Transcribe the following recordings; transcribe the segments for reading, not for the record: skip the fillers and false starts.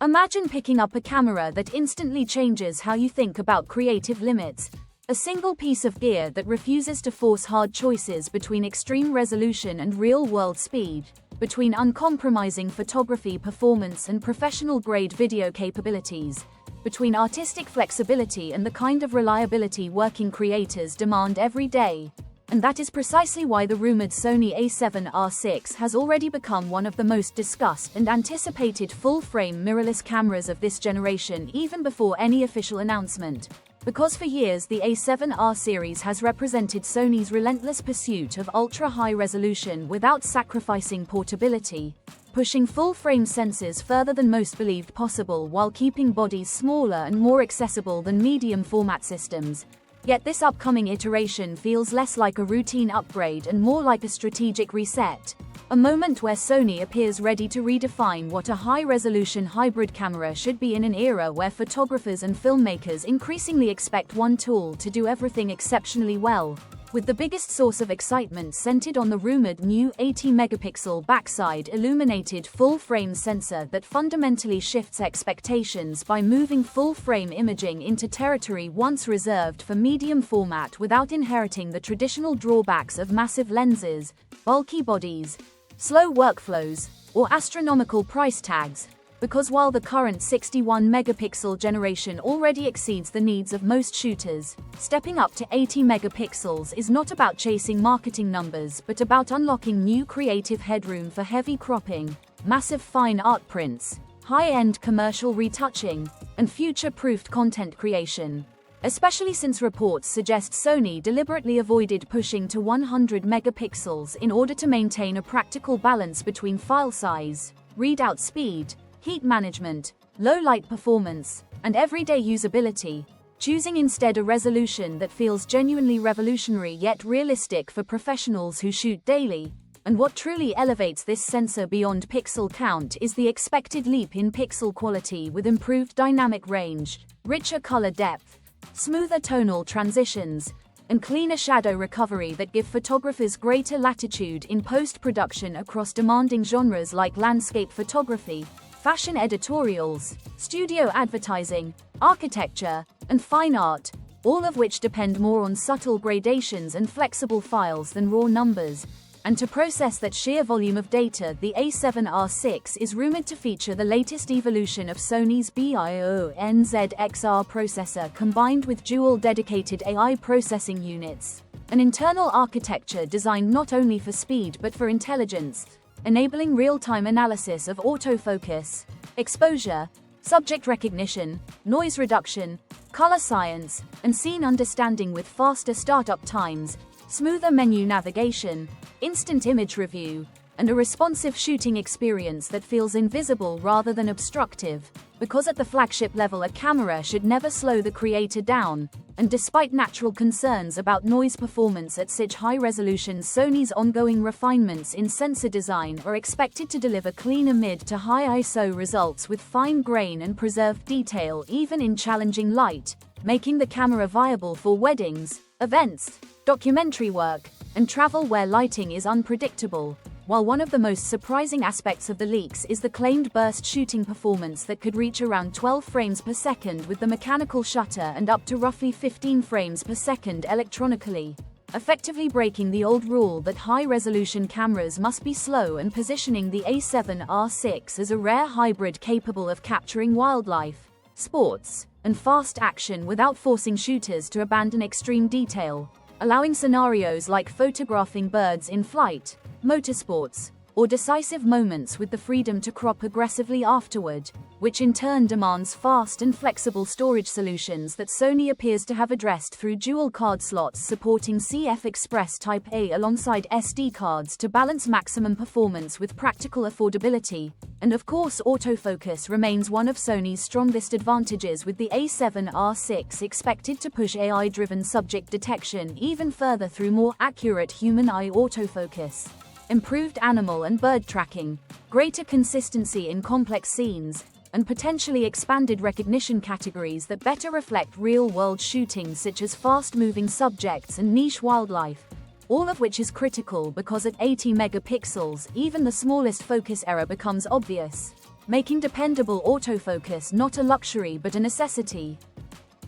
Imagine picking up a camera that instantly changes how you think about creative limits. A single piece of gear that refuses to force hard choices between extreme resolution and real-world speed, between uncompromising photography performance and professional-grade video capabilities, between artistic flexibility and the kind of reliability working creators demand every day. And that is precisely why the rumored Sony A7R VI has already become one of the most discussed and anticipated full-frame mirrorless cameras of this generation even before any official announcement. Because for years the A7R series has represented Sony's relentless pursuit of ultra-high resolution without sacrificing portability, pushing full-frame sensors further than most believed possible while keeping bodies smaller and more accessible than medium-format systems. Yet this upcoming iteration feels less like a routine upgrade and more like a strategic reset, a moment where Sony appears ready to redefine what a high-resolution hybrid camera should be in an era where photographers and filmmakers increasingly expect one tool to do everything exceptionally well, with the biggest source of excitement centered on the rumored new 80-megapixel backside illuminated full-frame sensor that fundamentally shifts expectations by moving full-frame imaging into territory once reserved for medium format without inheriting the traditional drawbacks of massive lenses, bulky bodies, slow workflows, or astronomical price tags. Because while the current 61-megapixel generation already exceeds the needs of most shooters, stepping up to 80 megapixels is not about chasing marketing numbers but about unlocking new creative headroom for heavy cropping, massive fine art prints, high-end commercial retouching, and future-proofed content creation. Especially since reports suggest Sony deliberately avoided pushing to 100 megapixels in order to maintain a practical balance between file size, readout speed, heat management, low light performance, and everyday usability, choosing instead a resolution that feels genuinely revolutionary yet realistic for professionals who shoot daily. And what truly elevates this sensor beyond pixel count is the expected leap in pixel quality with improved dynamic range, richer color depth, smoother tonal transitions, and cleaner shadow recovery that give photographers greater latitude in post-production across demanding genres like landscape photography, fashion editorials, studio advertising, architecture, and fine art, all of which depend more on subtle gradations and flexible files than raw numbers. And to process that sheer volume of data, the A7R VI is rumored to feature the latest evolution of Sony's BIONZ XR processor combined with dual dedicated AI processing units, an internal architecture designed not only for speed but for intelligence, enabling real-time analysis of autofocus, exposure, subject recognition, noise reduction, color science, and scene understanding with faster startup times, smoother menu navigation, instant image review, and a responsive shooting experience that feels invisible rather than obstructive. Because at the flagship level a camera should never slow the creator down, and despite natural concerns about noise performance at such high resolutions, Sony's ongoing refinements in sensor design are expected to deliver cleaner mid to high ISO results with fine grain and preserved detail even in challenging light, making the camera viable for weddings, events, documentary work, and travel where lighting is unpredictable. While one of the most surprising aspects of the leaks is the claimed burst shooting performance that could reach around 12 frames per second with the mechanical shutter and up to roughly 15 frames per second electronically, effectively breaking the old rule that high-resolution cameras must be slow and positioning the A7R VI as a rare hybrid capable of capturing wildlife, sports, and fast action without forcing shooters to abandon extreme detail, allowing scenarios like photographing birds in flight, motorsports, or decisive moments with the freedom to crop aggressively afterward, which in turn demands fast and flexible storage solutions that Sony appears to have addressed through dual card slots supporting CF Express Type A alongside SD cards to balance maximum performance with practical affordability. And of course, autofocus remains one of Sony's strongest advantages, with the A7R VI expected to push AI-driven subject detection even further through more accurate human-eye autofocus, improved animal and bird tracking, greater consistency in complex scenes, and potentially expanded recognition categories that better reflect real-world shooting such as fast-moving subjects and niche wildlife. All of which is critical because at 80 megapixels, even the smallest focus error becomes obvious. making dependable autofocus not a luxury but a necessity.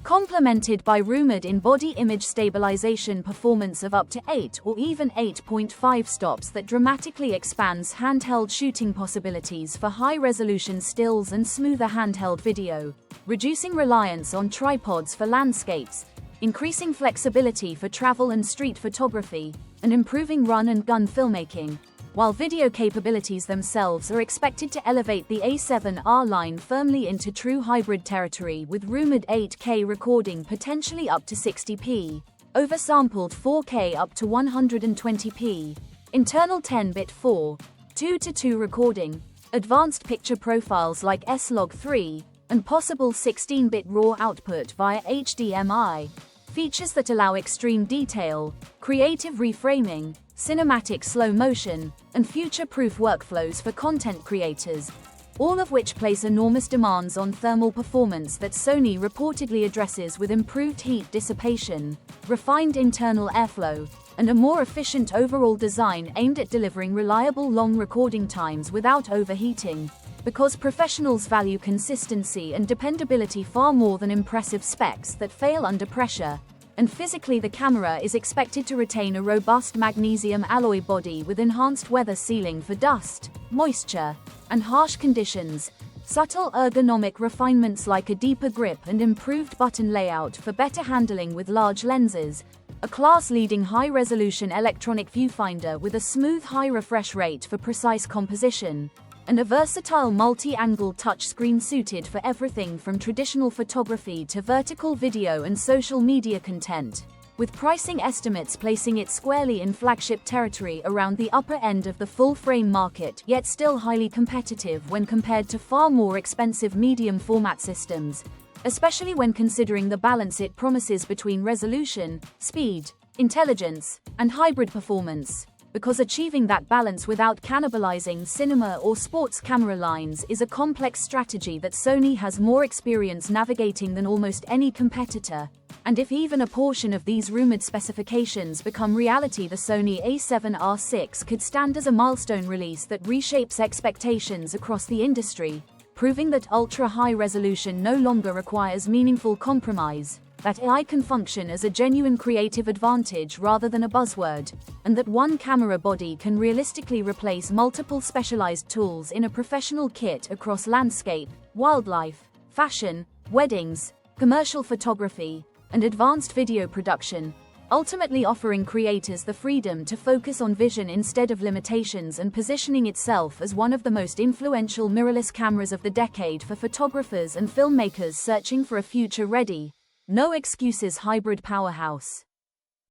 Complemented by rumored in-body image stabilization performance of up to 8 or even 8.5 stops that dramatically expands handheld shooting possibilities for high-resolution stills and smoother handheld video, reducing reliance on tripods for landscapes, increasing flexibility for travel and street photography, and improving run-and-gun filmmaking, while video capabilities themselves are expected to elevate the A7R line firmly into true hybrid territory with rumored 8K recording potentially up to 60p, oversampled 4K up to 120p, internal 10-bit 4:2:2 recording, advanced picture profiles like S-Log3, and possible 16-bit RAW output via HDMI, features that allow extreme detail, creative reframing, cinematic slow motion, and future-proof workflows for content creators, all of which place enormous demands on thermal performance that Sony reportedly addresses with improved heat dissipation, refined internal airflow, and a more efficient overall design aimed at delivering reliable long recording times without overheating, because professionals value consistency and dependability far more than impressive specs that fail under pressure. And physically, the camera is expected to retain a robust magnesium alloy body with enhanced weather sealing for dust, moisture, and harsh conditions, subtle ergonomic refinements like a deeper grip and improved button layout for better handling with large lenses, a class-leading high-resolution electronic viewfinder with a smooth high refresh rate for precise composition, and a versatile multi-angle touchscreen suited for everything from traditional photography to vertical video and social media content, with pricing estimates placing it squarely in flagship territory around the upper end of the full-frame market, yet still highly competitive when compared to far more expensive medium-format systems, especially when considering the balance it promises between resolution, speed, intelligence, and hybrid performance. Because achieving that balance without cannibalizing cinema or sports camera lines is a complex strategy that Sony has more experience navigating than almost any competitor. And if even a portion of these rumored specifications become reality, the Sony A7R VI could stand as a milestone release that reshapes expectations across the industry, proving that ultra-high resolution no longer requires meaningful compromise, that AI can function as a genuine creative advantage rather than a buzzword, and that one camera body can realistically replace multiple specialized tools in a professional kit across landscape, wildlife, fashion, weddings, commercial photography, and advanced video production, ultimately offering creators the freedom to focus on vision instead of limitations and positioning itself as one of the most influential mirrorless cameras of the decade for photographers and filmmakers searching for a future-ready, no excuses hybrid powerhouse.